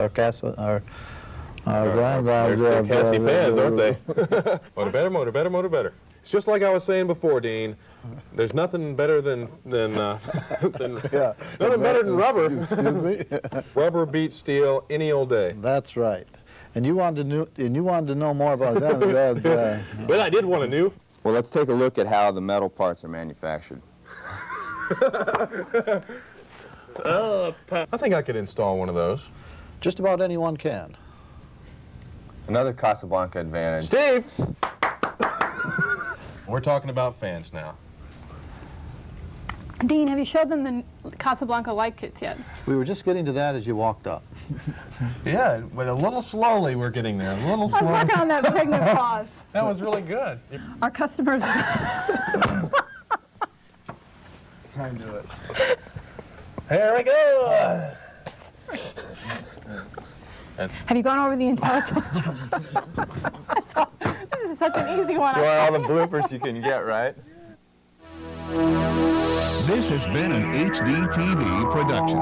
Our They're Cassie fans, aren't they? Motor better, motor better, motor better. It's just like I was saying before, Dean. There's nothing better than nothing better than rubber. Excuse me. Rubber beats steel any old day. That's right. And you wanted to know more about that. Well, I did want to know. Well, let's take a look at how the metal parts are manufactured. I think I could install one of those. Just about anyone can. Another Casablanca advantage. Steve! We're talking about fans now. Dean, have you showed them the Casablanca light kits yet? We were just getting to that as you walked up. Yeah, but a little slowly we're getting there. A little slowly. I was working on that pregnant pause. That was really good. Our customers... Time to do it. Here we go! Have you gone over the Untitled Chapter? This is such an easy one. You want all the bloopers you can get, right? This has been an HDTV production.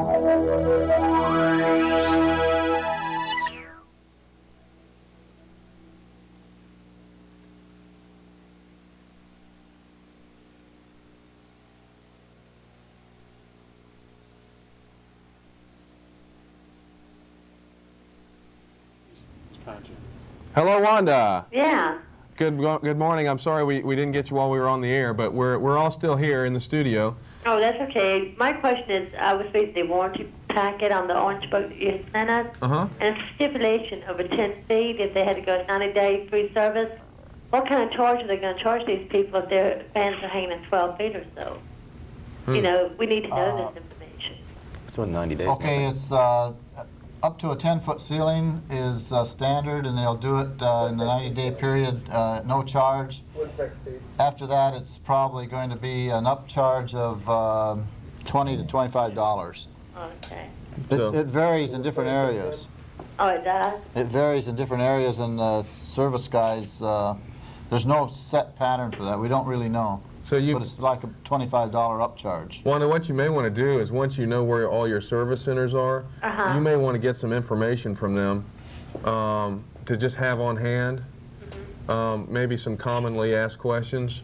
Hello, Wanda. Yeah. Good morning. I'm sorry we didn't get you while we were on the air, but we're all still here in the studio. Oh, that's okay. My question is, I was reading the warranty packet on the orange book that you sent us, and it's a stipulation over 10 feet if they had to go 90-day free service. What kind of charge are they going to charge these people if their fans are hanging at 12 feet or so? You know, we need to know this information. It's on 90 days. Okay, it's up to a 10-foot ceiling is standard, and they'll do it in the 90-day period at no charge. After that, it's probably going to be an upcharge of $20 to $25. Okay. It varies in different areas. Oh, it does? It varies in different areas, and the service guys, there's no set pattern for that. We don't really know. So But it's like a $25 upcharge. Wanda, what you may want to do is once you know where all your service centers are, you may want to get some information from them to just have on hand. Maybe some commonly asked questions.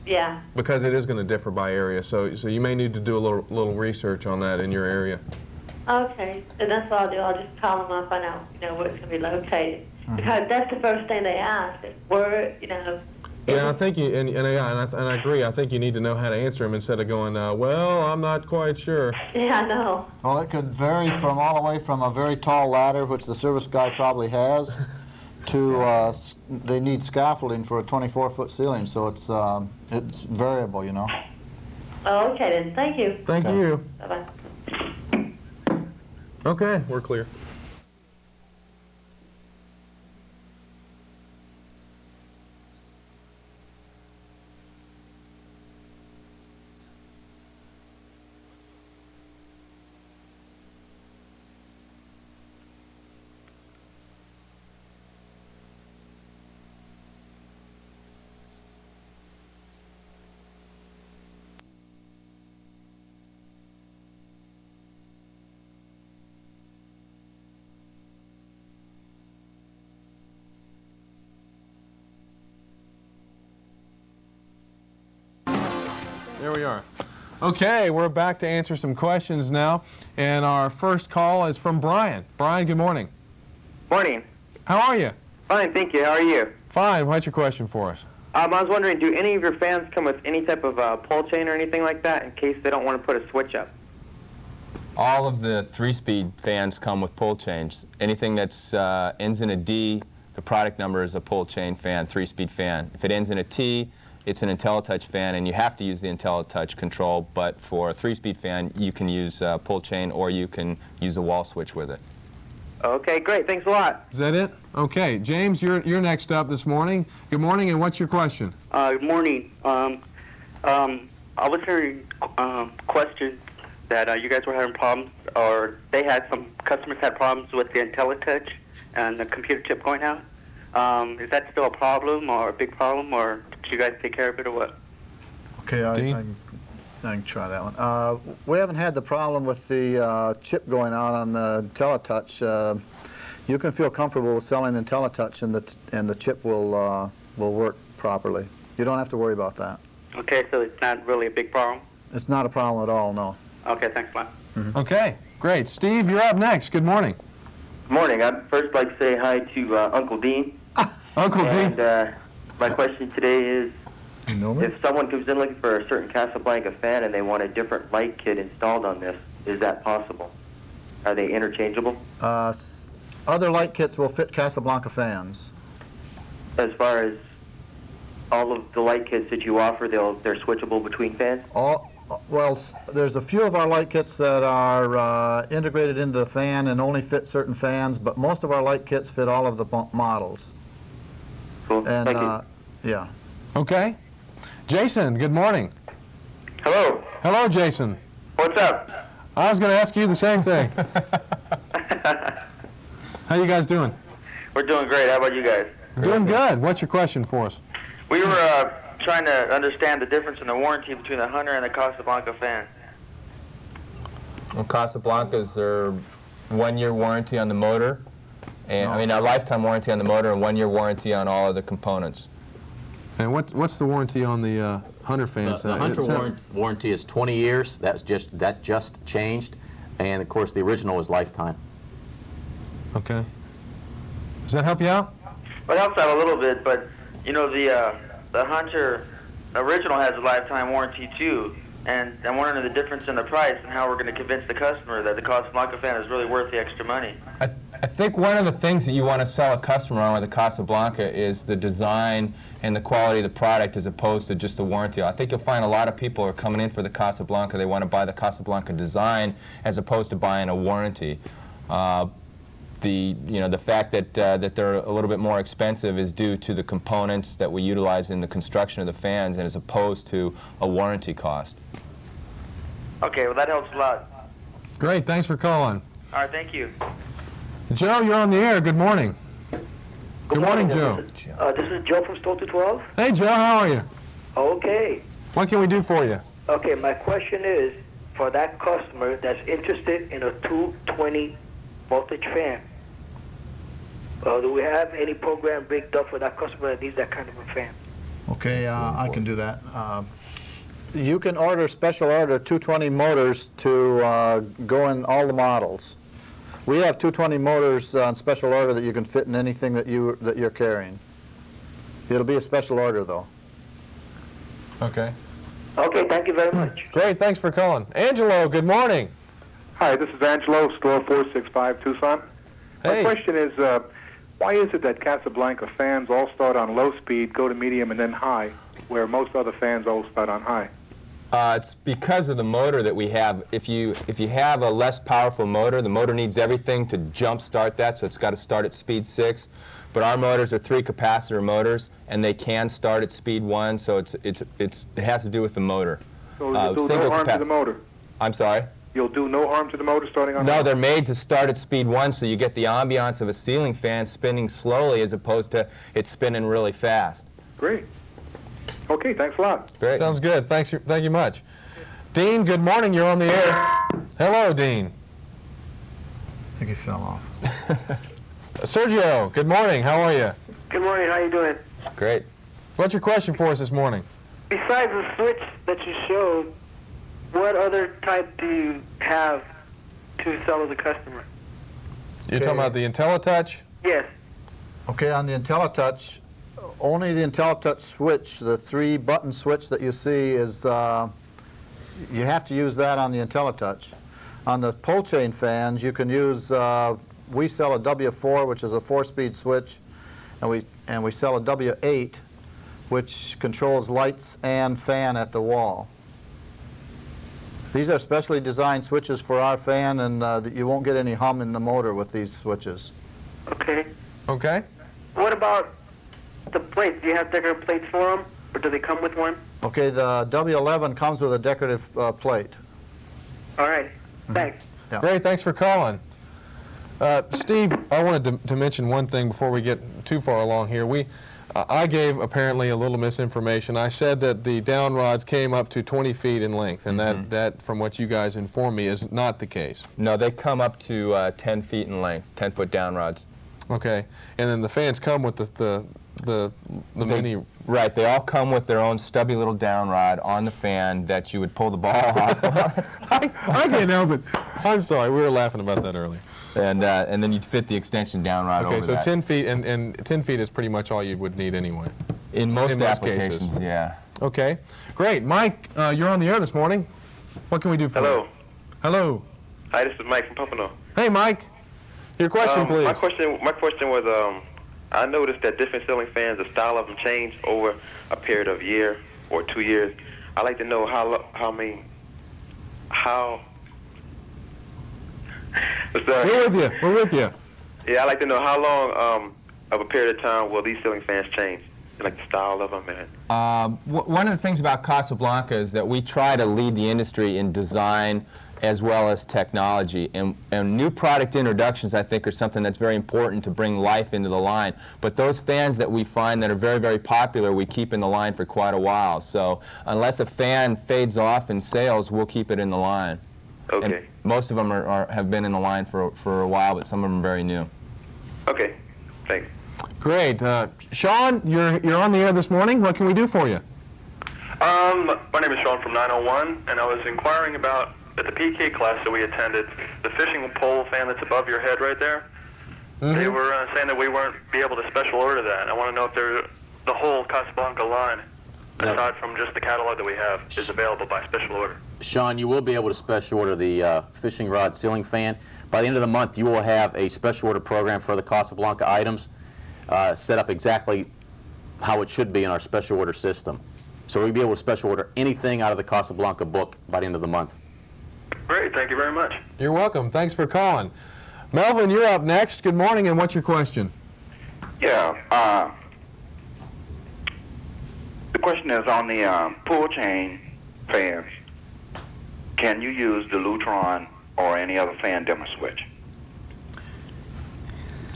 Yeah. Because it is going to differ by area, so you may need to do a little research on that in your area. Okay, and that's what I'll do. I'll just call them up. I know, where it's going to be located. Because that's the first thing they ask is where, Yeah, I think and I agree. I think you need to know how to answer them instead of going, well, I'm not quite sure. Yeah, I know. Well, it could vary from all the way from a very tall ladder, which the service guy probably has, to they need scaffolding for a 24-foot ceiling, so it's variable, Oh, okay then. Thank you. Thank you. Bye-bye. Okay, we're clear. There we are. Okay, we're back to answer some questions now, and our first call is from Brian. Brian, good morning. Morning. How are you? Fine, thank you. How are you? Fine. What's your question for us? I was wondering, do any of your fans come with any type of pull chain or anything like that in case they don't want to put a switch up? All of the 3-speed fans come with pull chains. Anything that's ends in a D, the product number is a pull chain fan, 3-speed fan. If it ends in a T, it's an IntelliTouch fan, and you have to use the IntelliTouch control, but for a 3-speed fan, you can use pull chain or you can use a wall switch with it. Okay, great. Thanks a lot. Is that it? Okay. James, you're next up this morning. Good morning, and what's your question? Good morning. I was hearing questions that you guys were having problems, or some customers had problems with the IntelliTouch and the computer chip going out. Is that still a problem or a big problem, or did you guys take care of it, or what? Okay, I can try that one. We haven't had the problem with the chip going out on the IntelliTouch. You can feel comfortable with selling IntelliTouch, and the chip will work properly. You don't have to worry about that. Okay, so it's not really a big problem? It's not a problem at all, no. Okay, thanks a lot. Okay, great. Steve, you're up next. Good morning. Good morning. I'd first like to say hi to Uncle Dean. Uncle Dean. And my question today is, You know me? if someone comes in looking for a certain Casablanca fan and they want a different light kit installed on this, is that possible? Are they interchangeable? Other light kits will fit Casablanca fans. As far as all of the light kits that you offer, they're switchable between fans? Well, there's a few of our light kits that are integrated into the fan and only fit certain fans, but most of our light kits fit all of the models. Cool. And, Thank you. yeah. Okay. Jason, good morning. Hello. Hello, Jason. What's up? I was going to ask you the same thing. How you guys doing? We're doing great. How about you guys? Doing good. What's your question for us? We were trying to understand the difference in the warranty between the Hunter and the Casablanca fan. Well, Casablancas are 1-year warranty on the motor, and I mean a lifetime warranty on the motor and 1-year warranty on all of the components. And what's the warranty on the Hunter fans? The Hunter warranty is 20 years. That just changed, and of course the original was lifetime. Okay. Does that help you out? Well, it helps out a little bit, but you know the Hunter original has a lifetime warranty too, and I'm wondering the difference in the price and how we're going to convince the customer that the Casablanca fan is really worth the extra money. I think one of the things that you want to sell a customer on with the Casablanca is the design and the quality of the product as opposed to just the warranty. I think you'll find a lot of people are coming in for the Casablanca. They want to buy the Casablanca design as opposed to buying a warranty. The fact that they're a little bit more expensive is due to the components that we utilize in the construction of the fans, and as opposed to a warranty cost. Okay, well that helps a lot. Great. Thanks for calling. All right, thank you. Joe, you're on the air. Good morning. Good morning, Joe. This is Joe from Store 212. Hey, Joe. How are you? Okay. What can we do for you? Okay, my question is, for that customer that's interested in a 220 voltage fan, do we have any program rigged up for that customer that needs that kind of a fan? Okay, I can do that. You can special order 220 motors to go in all the models. We have 220 motors on special order that you can fit in anything that you're carrying. It'll be a special order, though. Okay. Okay, thank you very much. Great. Thanks for calling. Angelo, good morning. Hi, this is Angelo, store 465, Tucson. Hey. My question is, why is it that Casablanca fans all start on low speed, go to medium, and then high, where most other fans all start on high? It's because of the motor that we have. If you have a less powerful motor, the motor needs everything to jump start that, so it's got to start at speed 6. But our motors are 3 capacitor motors, and they can start at speed 1, so it has to do with the motor. So you'll do no harm to the motor? I'm sorry? You'll do no harm to the motor starting on No, high? they're made to start at speed 1, so you get the ambiance of a ceiling fan spinning slowly as opposed to it spinning really fast. Great. Okay, thanks a lot. Great. Sounds good. Thank you much. Dean, good morning. You're on the air. Hello, Dean. I think he fell off. Sergio, good morning. How are you? Good morning, how you doing? Great. What's your question for us this morning? Besides the switch that you showed, what other type do you have to sell to the customer? You're talking about the IntelliTouch? Yes. Okay, on the IntelliTouch, only the IntelliTouch switch, the 3-button switch that you see is, you have to use that on the IntelliTouch. On the pull chain fans, you can use, we sell a W4, which is a 4-speed switch, and we sell a W8, which controls lights and fan at the wall. These are specially designed switches for our fan, and you won't get any hum in the motor with these switches. Okay. Okay. What about the plates? Do you have decorative plates for them, or do they come with one? Okay, the W11 comes with a decorative plate. All right. Thanks. Yeah. Great. Thanks for calling. Steve, I wanted to mention one thing before we get too far along here. I gave apparently a little misinformation. I said that the down rods came up to 20 feet in length, and that, from what you guys informed me, is not the case. No, they come up to 10 feet in length, 10-foot down rods. Okay, and then the fans come with the mini. Right, they all come with their own stubby little down rod on the fan that you would pull the ball off. I can't help it. I'm sorry, we were laughing about that earlier. And then you'd fit the extension down rod over Okay, so that. 10 feet, and 10 feet is pretty much all you would need anyway. In most applications, cases. yeah. Okay, great. Mike, you're on the air this morning. What can we do for you? Hello. Hi, this is Mike from Pompano. Hey, Mike. Your question, please. My question was, I noticed that different ceiling fans, the style of them change over a period of a year or 2 years. I'd like to know how. We're with you. We're with you. Yeah, I'd like to know how long of a period of time will these ceiling fans change, like the style of them and. One of the things about Casablanca is that we try to lead the industry in design as well as technology. And new product introductions, I think, are something that's very important to bring life into the line. But those fans that we find that are very, very popular, we keep in the line for quite a while. So unless a fan fades off in sales, we'll keep it in the line. Okay. And most of them have been in the line for a while, but some of them are very new. Okay. Thanks. Great. Sean, you're on the air this morning. What can we do for you? My name is Sean from 901, and I was inquiring about, at the PK class that we attended, the fishing pole fan that's above your head right there. Mm-hmm. They were saying that we weren't be able to special order that. I want to know if the whole Casablanca line, aside from just the catalog that we have, is available by special order. Sean, you will be able to special order the fishing rod ceiling fan. By the end of the month, you will have a special order program for the Casablanca items set up exactly how it should be in our special order system. So we'll be able to special order anything out of the Casablanca book by the end of the month. Great, thank you very much. You're welcome. Thanks for calling. Melvin, you're up next. Good morning, and what's your question? Yeah, the question is on the pull chain fans. Can you use the Lutron or any other fan dimmer switch?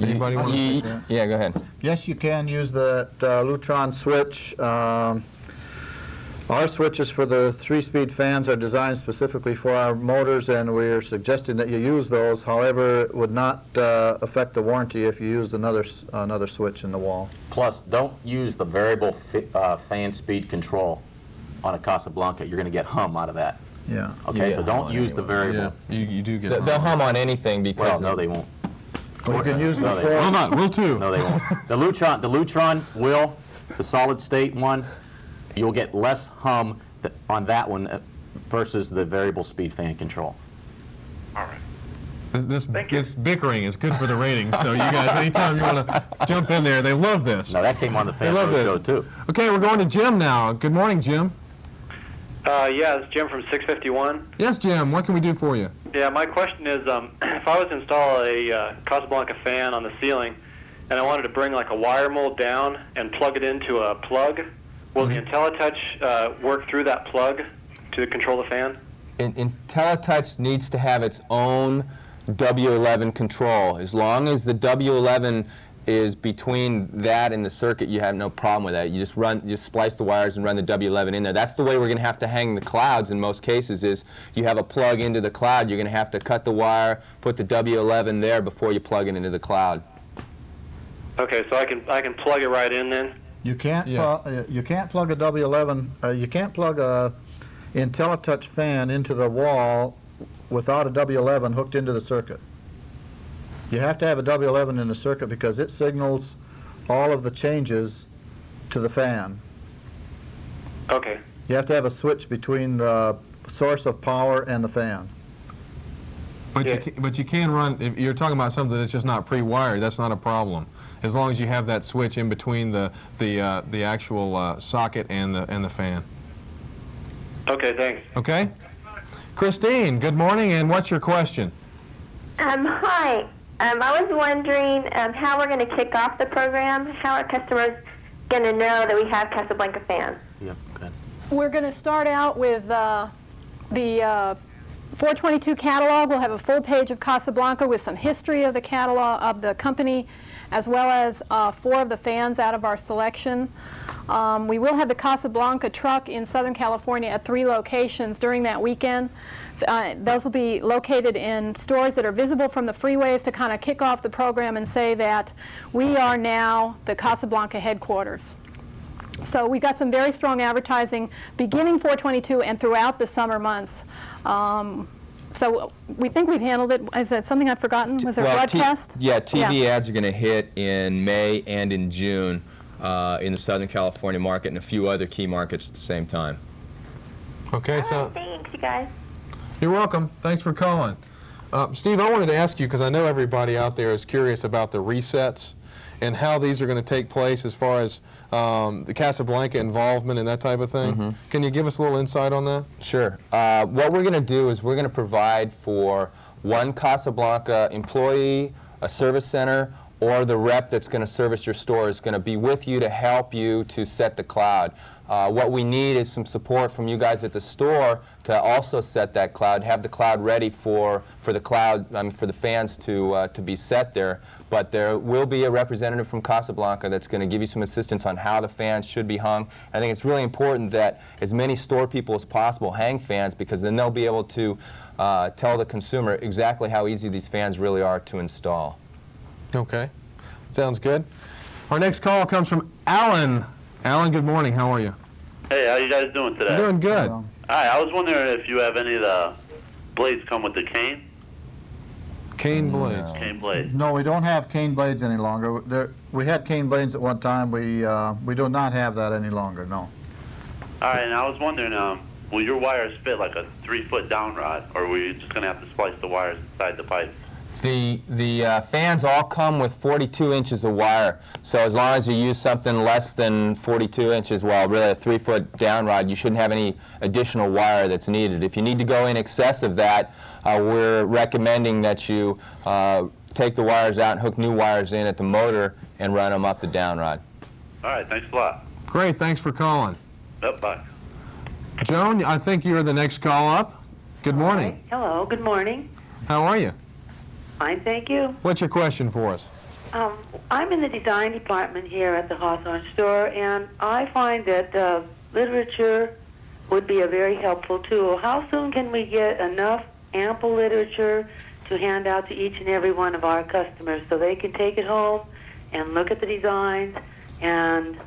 Anybody want to take that? Yeah, go ahead. Yes, you can use the Lutron switch. Our switches for the 3-speed fans are designed specifically for our motors, and we're suggesting that you use those. However, it would not affect the warranty if you used another switch in the wall. Plus, don't use the variable fan speed control on a Casablanca. You're going to get hum out of that. Yeah. Okay, so don't use the variable. Yeah, you do get They'll hum on anything because... Well, no, they won't. Well, you can use the they Hold on, will too. No, they won't. The Lutron will, the solid state one, you'll get less hum on that one versus the variable speed fan control. All right. This bickering is good for the ratings, so you guys, anytime you want to jump in there, they love this. No, that came on the Fan love Pro this. Show, too. Okay, we're going to Jim now. Good morning, Jim. Yeah, it's Jim from 651. Yes, Jim, what can we do for you? Yeah, my question is, if I was to install a Casablanca fan on the ceiling, and I wanted to bring like a wire mold down and plug it into a plug, will the IntelliTouch work through that plug to control the fan? IntelliTouch needs to have its own W11 control. As long as the W11 is between that and the circuit, you have no problem with that. You just splice the wires and run the W11 in there. That's the way we're going to have to hang the clouds in most cases. Is you have a plug into the cloud, you're going to have to cut the wire, put the W11 there before you plug it into the cloud. Okay, so I can plug it right in then. You can't you can't plug a W11. You can't plug a IntelliTouch fan into the wall without a W11 hooked into the circuit. You have to have a W11 in the circuit because it signals all of the changes to the fan. Okay. You have to have a switch between the source of power and the fan. But you can run, if you're talking about something that's just not pre-wired, that's not a problem. As long as you have that switch in between the actual socket and the fan. Okay, thanks. Okay? Christine, good morning, and what's your question? Hi. I was wondering how we're going to kick off the program. How are customers going to know that we have Casablanca fans? Yeah, good. We're going to start out with the 422 catalog. We'll have a full page of Casablanca with some history of the catalog of the company. as well as 4 of the fans out of our selection. We will have the Casablanca truck in Southern California at 3 locations during that weekend. Those will be located in stores that are visible from the freeways to kind of kick off the program and say that we are now the Casablanca headquarters. So we got some very strong advertising beginning 4/22 and throughout the summer months. So we think we've handled it. Is that something I've forgotten? Was there a broadcast? Yeah, TV ads are going to hit in May and in June in the Southern California market and a few other key markets at the same time. Okay, so Thanks, you guys. you're welcome. Thanks for calling. Steve, I wanted to ask you, because I know everybody out there is curious about the resets and how these are going to take place as far as the Casablanca involvement and that type of thing. Can you give us a little insight on that? Sure. What we're going to do is we're going to provide for one Casablanca employee, a service center, or the rep that's going to service your store is going to be with you to help you to set the cloud. What we need is some support from you guys at the store to also set that cloud, have the cloud ready for the cloud, for the fans to be set there. But there will be a representative from Casablanca that's going to give you some assistance on how the fans should be hung. I think it's really important that as many store people as possible hang fans, because then they'll be able to tell the consumer exactly how easy these fans really are to install. Okay, sounds good. Our next call comes from Alan. Alan, good morning. How are you? Hey, how you guys doing today? Doing good. Hi, I was wondering if you have any of the blades come with the cane? Cane blades. Cane blades. No, we don't have cane blades any longer. We had cane blades at one time. We do not have that any longer, no. All right, and I was wondering, will your wires fit like a 3-foot down rod, or are we just going to have to splice the wires inside the pipe? The fans all come with 42 inches of wire, so as long as you use something less than 42 inches, well, really a 3-foot down rod, you shouldn't have any additional wire that's needed. If you need to go in excess of that, we're recommending that you take the wires out and hook new wires in at the motor and run them up the down rod. All right, thanks a lot. Great, thanks for calling. Yep, bye. Joan, I think you're the next call up. Good morning. Hello, good morning. How are you? Fine, thank you. What's your question for us? I'm in the design department here at the Hawthorne store, and I find that literature would be a very helpful tool. How soon can we get enough ample literature to hand out to each and every one of our customers so they can take it home and look at the designs and,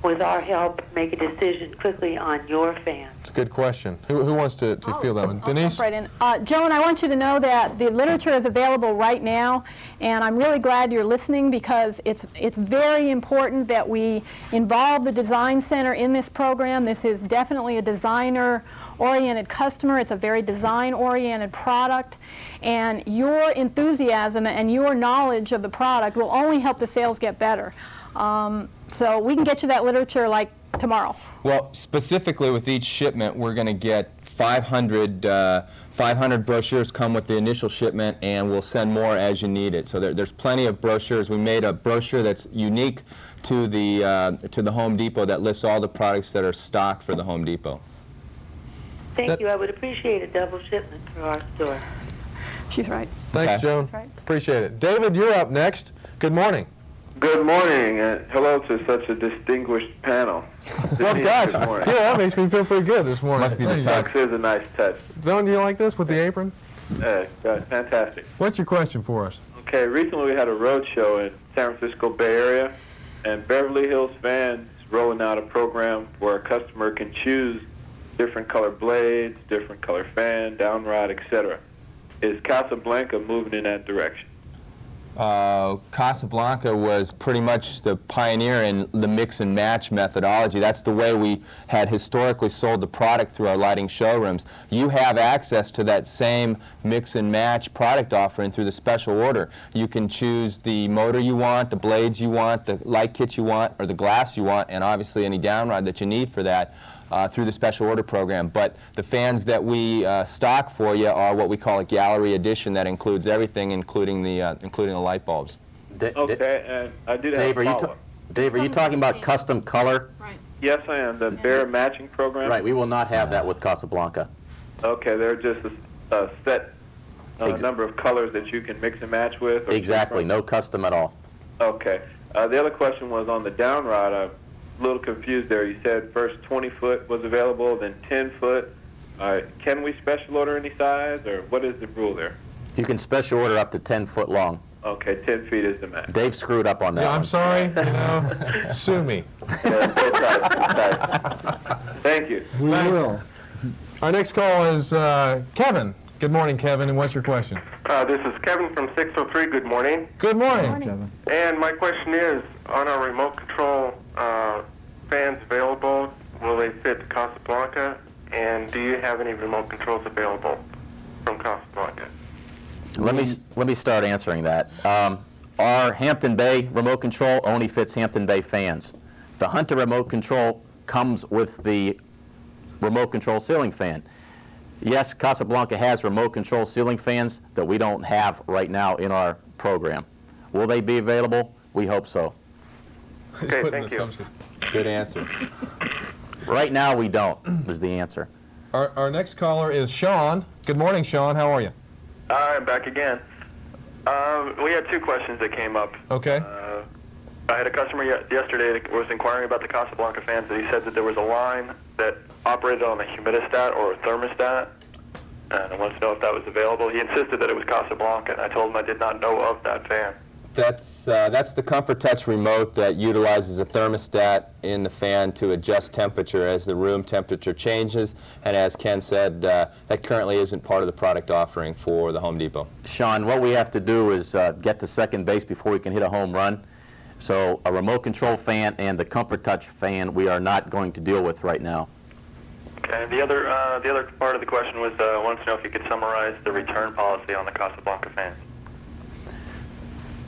with our help, make a decision quickly on your fans? It's a good question. Who wants to field that one? Denise? Right in. Joan, I want you to know that the literature is available right now, and I'm really glad you're listening, because it's very important that we involve the Design Center in this program. This is definitely a designer-oriented customer. It's a very design-oriented product, and your enthusiasm and your knowledge of the product will only help the sales get better. So we can get you that literature like tomorrow. Well, specifically with each shipment, we're going to get 500 brochures come with the initial shipment, and we'll send more as you need it. So there's plenty of brochures. We made a brochure that's unique to the Home Depot that lists all the products that are stocked for the Home Depot. Thank you. I would appreciate a double shipment for our store. She's right. Thanks, Okay. Joan. That's right. Appreciate it. David, you're up next. Good morning. Good morning, and hello to such a distinguished panel. Well, gosh, Good morning. yeah, that makes me feel pretty good this morning. Must be the Thank you. touch. This is a nice touch. Don't you like this with the apron? Fantastic. What's your question for us? Okay, recently we had a road show in San Francisco Bay Area, and Beverly Hills Fans rolling out a program where a customer can choose different color blades, different color fan, down rod, etc. Is Casablanca moving in that direction? Casablanca was pretty much the pioneer in the mix and match methodology. That's the way we had historically sold the product through our lighting showrooms. You have access to that same mix and match product offering through the special order. You can choose the motor you want, the blades you want, the light kits you want, or the glass you want, and obviously any down rod that you need for that. Through the special order program. But the fans that we stock for you are what we call a gallery edition that includes everything, including the light bulbs. Okay, and I did have Dave, a follow-up. Dave, are you talking about custom color? Yes, I am. The bear matching program? Right, we will not have that with Casablanca. Okay, they're just a set number of colors that you can mix and match with? Or Exactly, no custom at all. Okay. The other question was on the down rod. I'm a little confused there. You said first 20 foot was available, then 10 foot. Can we special order any size, or what is the rule there? You can special order up to 10 foot long. Okay, 10 feet is the max. Dave screwed up on that Yeah, one. I'm sorry. You know, sue me. Thank you. We will. Our next call is Kevin. Good morning, Kevin, and what's your question? This is Kevin from 603. Good morning. Good morning. Kevin. And my question is, on our remote control fans available, will they fit the Casablanca? And do you have any remote controls available from Casablanca? Let me start answering that. Our Hampton Bay remote control only fits Hampton Bay fans. The Hunter remote control comes with the remote control ceiling fan. Yes, Casablanca has remote control ceiling fans that we don't have right now in our program. Will they be available? We hope so. Okay, thank you. Good answer. Right now we don't, is the answer. Our next caller is Sean. Good morning, Sean. How are you? I'm back again. We had two questions that came up. Okay. I had a customer yesterday that was inquiring about the Casablanca fans, and he said that there was a line that operated on a humidistat or a thermostat, and I wanted to know if that was available. He insisted that it was Casablanca, and I told him I did not know of that fan. That's the Comfort Touch remote that utilizes a thermostat in the fan to adjust temperature as the room temperature changes. And as Ken said, that currently isn't part of the product offering for the Home Depot. Sean, what we have to do is get to second base before we can hit a home run. So a remote control fan and the Comfort Touch fan we are not going to deal with right now. Okay. The other part of the question was I wanted to know if you could summarize the return policy on the Casablanca fans.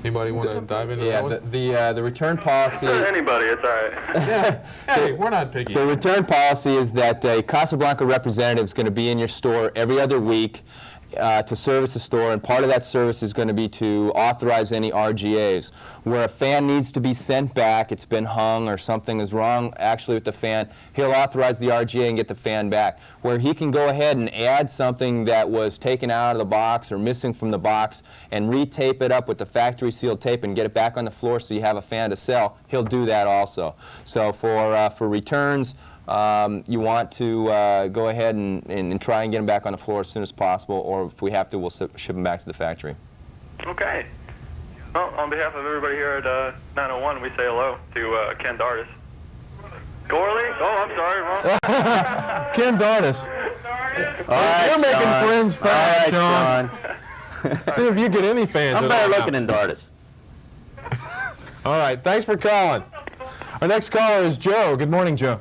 Anybody want to dive into that one? The return policy. Anybody, it's all right. Hey, we're not picky. The return policy is that a Casablanca representative is going to be in your store every other week to service the store, and part of that service is going to be to authorize any RGAs. Where a fan needs to be sent back, it's been hung or something is wrong actually with the fan, he'll authorize the RGA and get the fan back. Where he can go ahead and add something that was taken out of the box or missing from the box and retape it up with the factory sealed tape and get it back on the floor so you have a fan to sell, he'll do that also. So for returns, you want to go ahead and try and get them back on the floor as soon as possible, or if we have to, we'll ship them back to the factory. Okay. Well, on behalf of everybody here at 901, we say hello to Ken Dardis. Gorley? Oh, I'm sorry. Wrong. Ken Dardis. All right, You're making Sean. friends fast, All right, Sean. See if you get any fans. I'm better looking than Dardis. All right, thanks for calling. Our next caller is Joe. Good morning, Joe.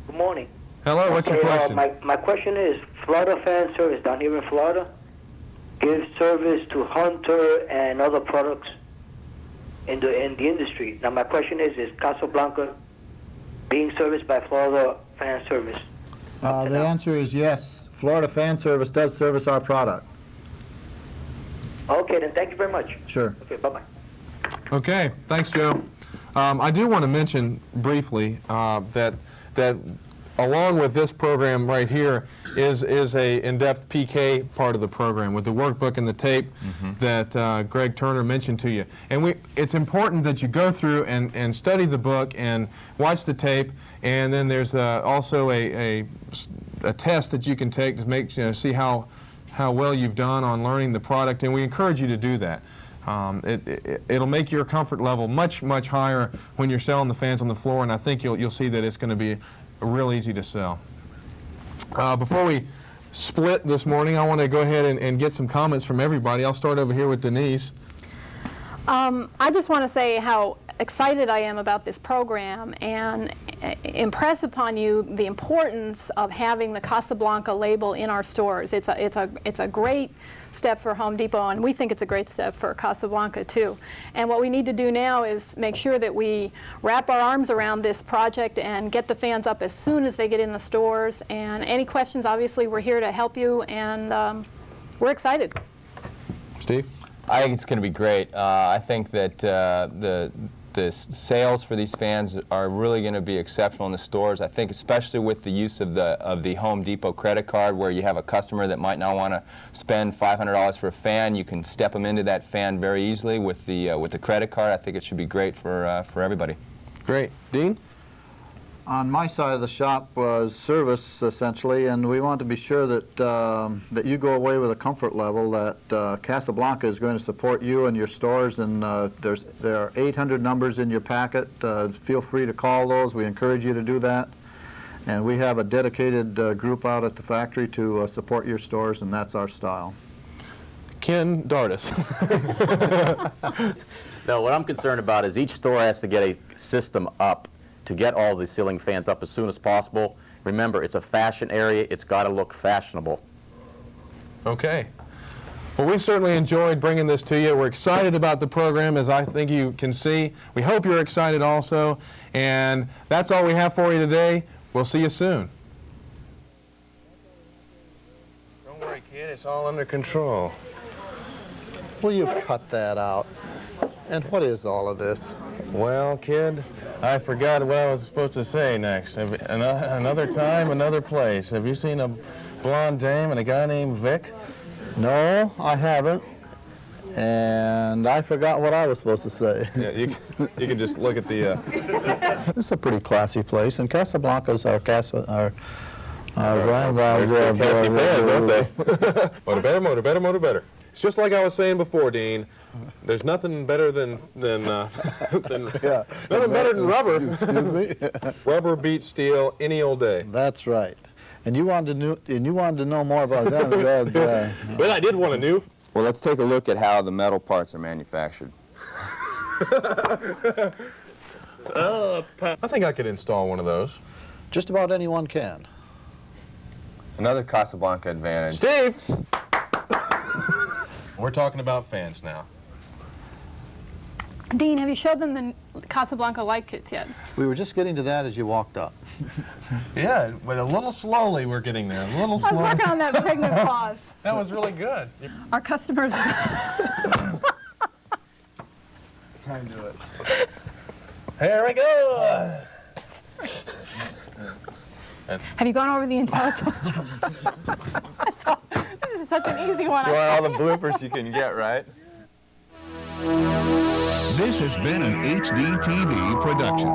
Good morning. Hello, what's your question? My question is, Florida Fan Service down here in Florida gives service to Hunter and other products in the industry. Now my question is Casablanca being serviced by Florida Fan Service? The answer is yes. Florida Fan Service does service our product. Okay, then thank you very much. Sure. Okay, bye-bye. Okay, thanks, Joe. I do want to mention briefly that along with this program right here is a in-depth PK part of the program with the workbook and the tape that Greg Turner mentioned to you. And it's important that you go through and study the book and watch the tape, and then there's also a test that you can take to make see how well you've done on learning the product, and we encourage you to do that. It'll make your comfort level much higher when you're selling the fans on the floor, and I think you'll see that it's going to be real easy to sell. Before we split this morning, I want to go ahead and get some comments from everybody. I'll start over here with Denise. I just want to say how excited I am about this program and impress upon you the importance of having the Casablanca label in our stores. It's a great step for Home Depot, and we think it's a great step for Casablanca too. And what we need to do now is make sure that we wrap our arms around this project and get the fans up as soon as they get in the stores. And any questions, obviously, we're here to help you, and we're excited. Steve? I think it's going to be great. I think that the sales for these fans are really going to be exceptional in the stores. I think especially with the use of the Home Depot credit card, where you have a customer that might not want to spend $500 for a fan, you can step them into that fan very easily with the credit card. I think it should be great for everybody. Great. Dean? On my side of the shop was service, essentially, and we want to be sure that that you go away with a comfort level that Casablanca is going to support you and your stores, and there are 800 numbers in your packet. Feel free to call those. We encourage you to do that. And we have a dedicated group out at the factory to support your stores, and that's our style. Ken Dardis. No, what I'm concerned about is each store has to get a system up to get all the ceiling fans up as soon as possible. Remember, it's a fashion area. It's got to look fashionable. Okay. Well, we've certainly enjoyed bringing this to you. We're excited about the program, as I think you can see. We hope you're excited also. And that's all we have for you today. We'll see you soon. Don't worry, kid. It's all under control. Will you cut that out? And what is all of this? Well, kid, I forgot what I was supposed to say next. Another time, another place. Have you seen a blonde dame and a guy named Vic? No, I haven't. And I forgot what I was supposed to say. Yeah, you can just look at the... This is a pretty classy place, and Casablanca's our Classy fans, aren't they? Motor better. It's just like I was saying before, Dean. There's nothing better than nothing better than rubber. Excuse me. Rubber beats steel any old day. That's right. And you wanted to know more about that. Well, I did want to know. Well, let's take a look at how the metal parts are manufactured. I think I could install one of those. Just about anyone can. Another Casablanca advantage. Steve! We're talking about fans now. Dean, have you showed them the Casablanca light kits yet? We were just getting to that as you walked up. Yeah, but a little slowly we're getting there. A little slowly. I was working on that pregnant pause. That was really good. Our customers... Time to do it. Here we go. Have you gone over the IntelliTouch? This is such an easy one. You want all the bloopers you can get, right? This has been an HDTV production.